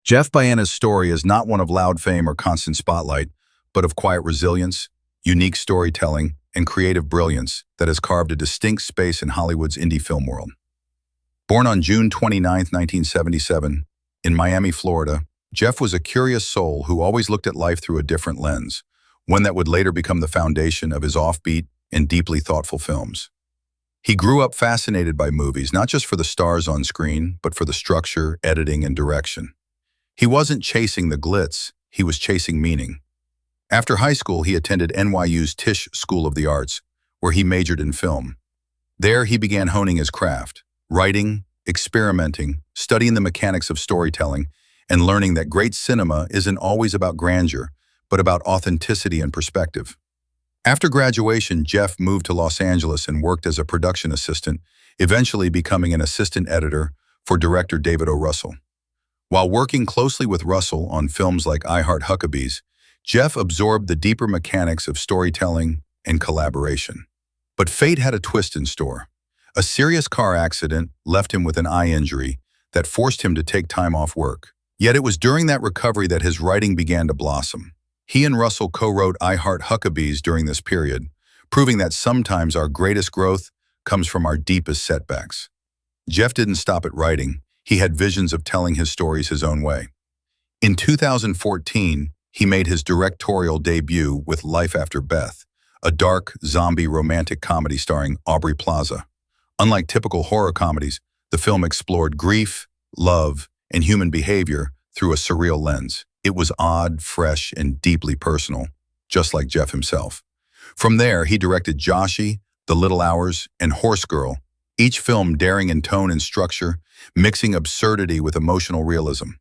Jeff Baena's story is not one of loud fame or constant spotlight, but of quiet resilience, unique storytelling, and creative brilliance that has carved a distinct space in Hollywood's indie film world. Born on June 29, 1977, in Miami, Florida, Jeff was a curious soul who always looked at life through a different lens, one that would later become the foundation of his offbeat and deeply thoughtful films. He grew up fascinated by movies, not just for the stars on screen, but for the structure, editing, and direction. He wasn't chasing the glitz, he was chasing meaning. After high school, he attended NYU's Tisch School of the Arts, where he majored in film. There, he began honing his craft, writing, experimenting, studying the mechanics of storytelling, and learning that great cinema isn't always about grandeur, but about authenticity and perspective. After graduation, Jeff moved to Los Angeles and worked as a production assistant, eventually becoming an assistant editor for director David O. Russell. While working closely with Russell on films like I Heart Huckabees, Jeff absorbed the deeper mechanics of storytelling and collaboration. But fate had a twist in store. A serious car accident left him with an eye injury that forced him to take time off work. Yet it was during that recovery that his writing began to blossom. He and Russell co-wrote I Heart Huckabees during this period, proving that sometimes our greatest growth comes from our deepest setbacks. Jeff didn't stop at writing. He had visions of telling his stories his own way. In 2014, he made his directorial debut with Life After Beth, a dark, zombie romantic comedy starring Aubrey Plaza. Unlike typical horror comedies, the film explored grief, love, and human behavior through a surreal lens. It was odd, fresh, and deeply personal, just like Jeff himself. From there, he directed Joshi, The Little Hours, and Horse Girl, each film daring in tone and structure, mixing absurdity with emotional realism.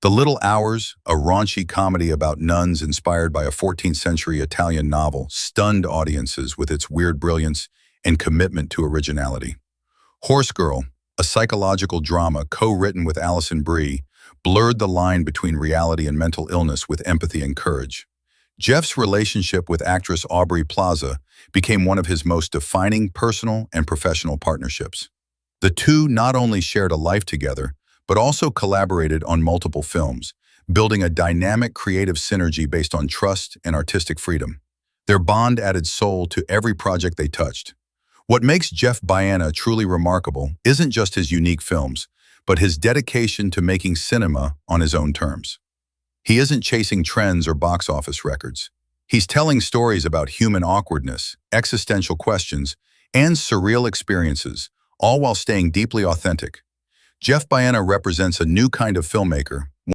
The Little Hours, a raunchy comedy about nuns inspired by a 14th century Italian novel, stunned audiences with its weird brilliance and commitment to originality. Horse Girl, a psychological drama co-written with Alison Brie, blurred the line between reality and mental illness with empathy and courage. Jeff's relationship with actress Aubrey Plaza became one of his most defining personal and professional partnerships. The two not only shared a life together, but also collaborated on multiple films, building a dynamic creative synergy based on trust and artistic freedom. Their bond added soul to every project they touched. What makes Jeff Baena truly remarkable isn't just his unique films, but his dedication to making cinema on his own terms. He isn't chasing trends or box office records. He's telling stories about human awkwardness, existential questions, and surreal experiences, all while staying deeply authentic. Jeff Baena represents a new kind of filmmaker,